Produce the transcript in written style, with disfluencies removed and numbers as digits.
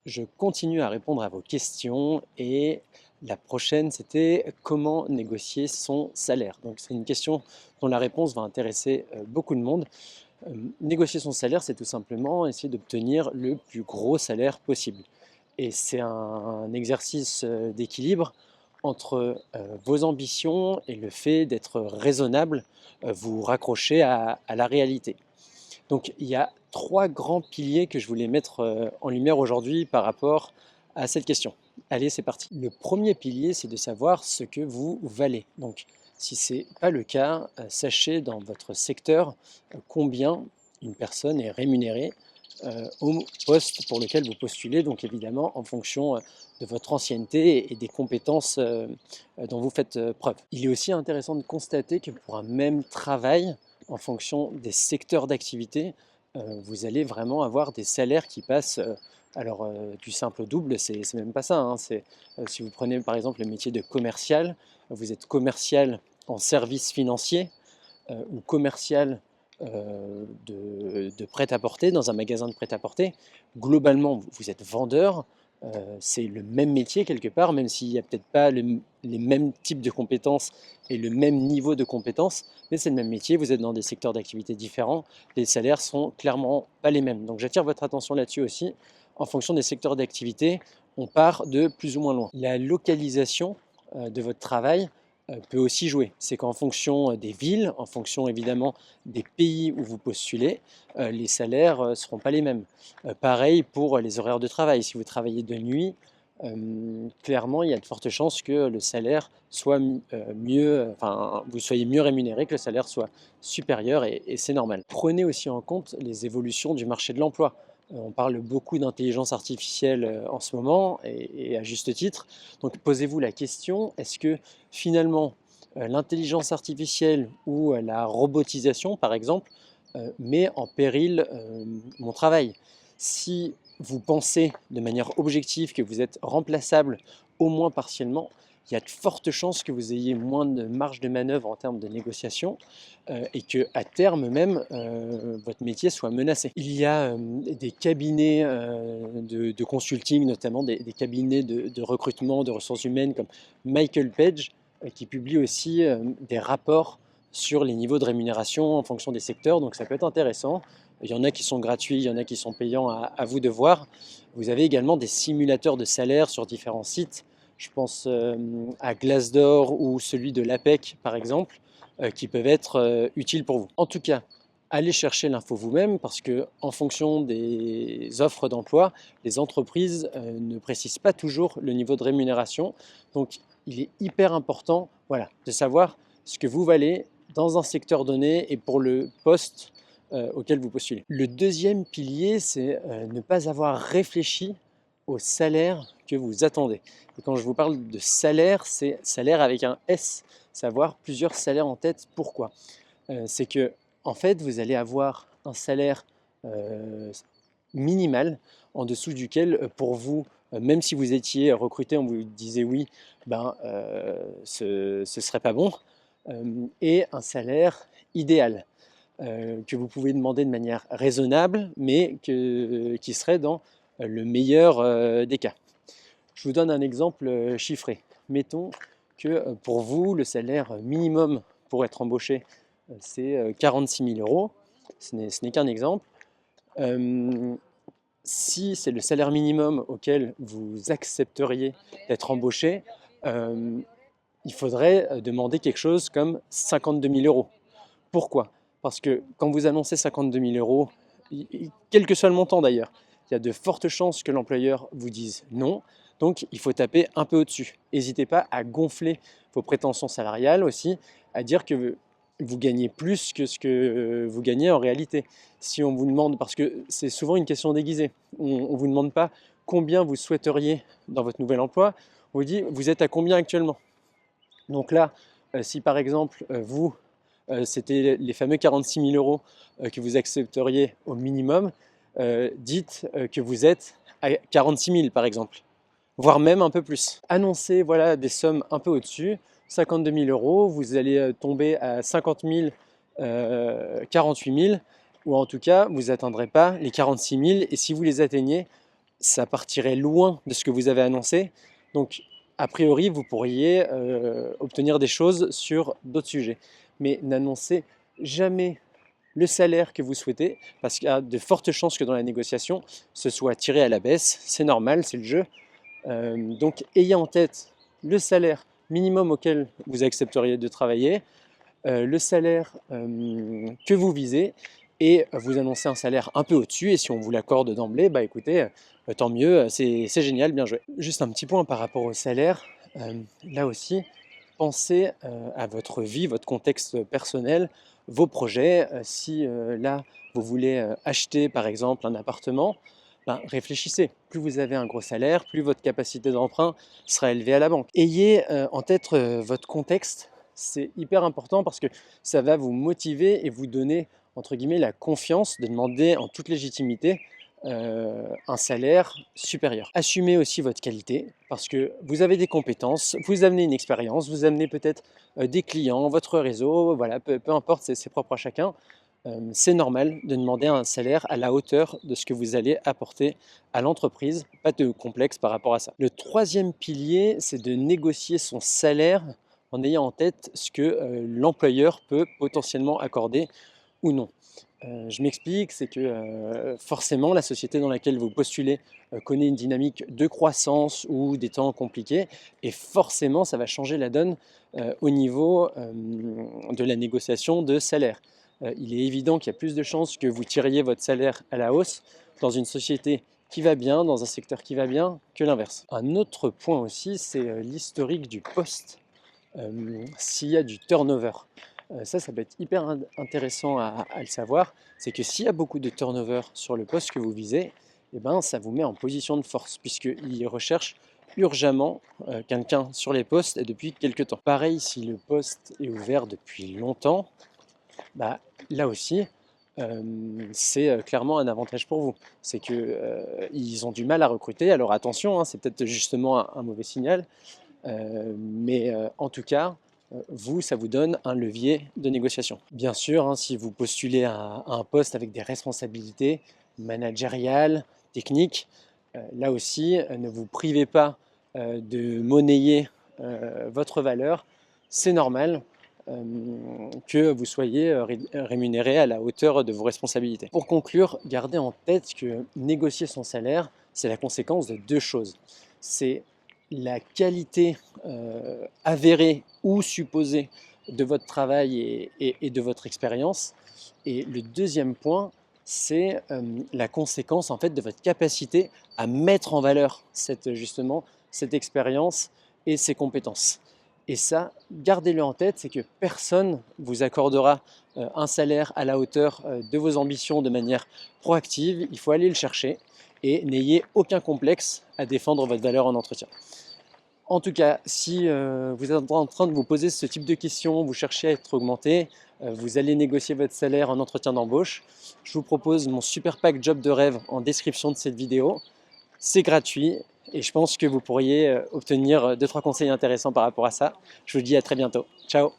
je continue à répondre à vos questions et la prochaine, c'était comment négocier son salaire. Donc c'est une question dont la réponse va intéresser beaucoup de monde. Négocier son salaire, c'est tout simplement essayer d'obtenir le plus gros salaire possible. Et c'est un exercice d'équilibre entre vos ambitions et le fait d'être raisonnable, vous raccrocher à la réalité. Donc il y a trois grands piliers que je voulais mettre en lumière aujourd'hui par rapport à cette question. Allez, c'est parti. Le premier pilier, c'est de savoir ce que vous valez. Donc si ce n'est pas le cas, sachez dans votre secteur combien une personne est rémunérée au poste pour lequel vous postulez, donc évidemment en fonction de votre ancienneté et des compétences dont vous faites preuve. Il est aussi intéressant de constater que pour un même travail, en fonction des secteurs d'activité, vous allez vraiment avoir des salaires qui passent, du simple au double, c'est même pas ça, hein, si vous prenez par exemple le métier de commercial, vous êtes commercial en services financiers ou commercial de prêt-à-porter dans un magasin de prêt-à-porter. Globalement, vous êtes vendeur, c'est le même métier quelque part, même s'il n'y a peut-être pas les mêmes types de compétences et le même niveau de compétences, mais c'est le même métier, vous êtes dans des secteurs d'activité différents, les salaires sont clairement pas les mêmes. Donc j'attire votre attention là-dessus aussi. En fonction des secteurs d'activité, on part de plus ou moins loin. La localisation de votre travail peut aussi jouer. C'est qu'en fonction des villes, en fonction évidemment des pays où vous postulez, les salaires ne seront pas les mêmes. Pareil pour les horaires de travail. Si vous travaillez de nuit, clairement, il y a de fortes chances que le salaire soit vous soyez mieux rémunéré, que le salaire soit supérieur et c'est normal. Prenez aussi en compte les évolutions du marché de l'emploi. On parle beaucoup d'intelligence artificielle en ce moment et à juste titre. Donc posez-vous la question, est-ce que finalement l'intelligence artificielle ou la robotisation par exemple met en péril mon travail? Si vous pensez de manière objective que vous êtes remplaçable au moins partiellement, il y a de fortes chances que vous ayez moins de marge de manœuvre en termes de négociation et que à terme même votre métier soit menacé. Il y a des cabinets de consulting, notamment des cabinets de recrutement de ressources humaines comme Michael Page qui publient aussi des rapports sur les niveaux de rémunération en fonction des secteurs, donc ça peut être intéressant. Il y en a qui sont gratuits, il y en a qui sont payants, à vous de voir. Vous avez également des simulateurs de salaire sur différents sites. Je pense à Glassdoor ou celui de l'APEC par exemple, qui peuvent être utiles pour vous. En tout cas, allez chercher l'info vous-même parce que en fonction des offres d'emploi, les entreprises ne précisent pas toujours le niveau de rémunération. Donc il est hyper important voilà, de savoir ce que vous valez dans un secteur donné et pour le poste auquel vous postulez. Le deuxième pilier, c'est ne pas avoir réfléchi au salaire que vous attendez. Et quand je vous parle de salaire, c'est salaire avec un S, savoir plusieurs salaires en tête. Pourquoi c'est que en fait, vous allez avoir un salaire minimal en dessous duquel, pour vous, même si vous étiez recruté, on vous disait oui, ce ne serait pas bon, et un salaire idéal que vous pouvez demander de manière raisonnable, mais qui serait dans le meilleur des cas. Je vous donne un exemple chiffré. Mettons que pour vous, le salaire minimum pour être embauché, c'est 46 000 euros. Ce n'est qu'un exemple. Si c'est le salaire minimum auquel vous accepteriez d'être embauché, il faudrait demander quelque chose comme 52 000 euros. Pourquoi? Parce que quand vous annoncez 52 000 euros, quel que soit le montant d'ailleurs, il y a de fortes chances que l'employeur vous dise non. Donc il faut taper un peu au-dessus. N'hésitez pas à gonfler vos prétentions salariales aussi, à dire que vous gagnez plus que ce que vous gagnez en réalité. Si on vous demande, parce que c'est souvent une question déguisée, on ne vous demande pas combien vous souhaiteriez dans votre nouvel emploi, on vous dit vous êtes à combien actuellement. Donc là, si par exemple vous, c'était les fameux 46 000 euros que vous accepteriez au minimum, dites que vous êtes à 46 000 par exemple, voire même un peu plus. Annoncez voilà, des sommes un peu au-dessus, 52 000 euros, vous allez tomber à 50 000, 48 000, ou en tout cas, vous n'atteindrez pas les 46 000, et si vous les atteignez, ça partirait loin de ce que vous avez annoncé. Donc, a priori, vous pourriez obtenir des choses sur d'autres sujets. Mais n'annoncez jamais le salaire que vous souhaitez, parce qu'il y a de fortes chances que dans la négociation, ce soit tiré à la baisse. C'est normal, c'est le jeu. Donc, ayez en tête le salaire minimum auquel vous accepteriez de travailler, le salaire que vous visez, et vous annoncez un salaire un peu au-dessus, et si on vous l'accorde d'emblée, bah écoutez, tant mieux, c'est génial, bien joué. Juste un petit point par rapport au salaire, là aussi, pensez à votre vie, votre contexte personnel, vos projets. Si là, vous voulez acheter par exemple un appartement, ben, réfléchissez. Plus vous avez un gros salaire, plus votre capacité d'emprunt sera élevée à la banque. Ayez en tête votre contexte, c'est hyper important parce que ça va vous motiver et vous donner entre guillemets la confiance de demander en toute légitimité un salaire supérieur. Assumez aussi votre qualité parce que vous avez des compétences, vous amenez une expérience, vous amenez peut-être des clients, votre réseau, voilà, peu importe, c'est propre à chacun. C'est normal de demander un salaire à la hauteur de ce que vous allez apporter à l'entreprise, pas de complexe par rapport à ça. Le troisième pilier, c'est de négocier son salaire en ayant en tête ce que l'employeur peut potentiellement accorder ou non. Je m'explique, c'est que forcément la société dans laquelle vous postulez connaît une dynamique de croissance ou des temps compliqués, et forcément ça va changer la donne au niveau de la négociation de salaire. Il est évident qu'il y a plus de chances que vous tiriez votre salaire à la hausse dans une société qui va bien, dans un secteur qui va bien, que l'inverse. Un autre point aussi, c'est l'historique du poste, s'il y a du turnover. Ça peut être hyper intéressant à le savoir, c'est que s'il y a beaucoup de turnover sur le poste que vous visez, eh ben, ça vous met en position de force, puisqu'ils recherchent urgemment quelqu'un sur les postes et depuis quelques temps. Pareil, si le poste est ouvert depuis longtemps, bah, là aussi, c'est clairement un avantage pour vous. C'est qu'ils ont du mal à recruter, alors attention, hein, c'est peut-être justement un mauvais signal, mais en tout cas, vous, ça vous donne un levier de négociation. Bien sûr, hein, si vous postulez à un poste avec des responsabilités managériales, techniques, là aussi, ne vous privez pas de monnayer votre valeur. C'est normal que vous soyez rémunéré à la hauteur de vos responsabilités. Pour conclure, gardez en tête que négocier son salaire, c'est la conséquence de deux choses. C'est la qualité avérée ou supposée de votre travail et de votre expérience. Et le deuxième point, c'est la conséquence en fait de votre capacité à mettre en valeur justement cette expérience et ces compétences. Et ça, gardez-le en tête, c'est que personne vous accordera un salaire à la hauteur de vos ambitions de manière proactive. Il faut aller le chercher et n'ayez aucun complexe à défendre votre valeur en entretien. En tout cas, si vous êtes en train de vous poser ce type de questions, vous cherchez à être augmenté, vous allez négocier votre salaire en entretien d'embauche, je vous propose mon super pack job de rêve en description de cette vidéo. C'est gratuit et je pense que vous pourriez obtenir 2-3 conseils intéressants par rapport à ça. Je vous dis à très bientôt. Ciao!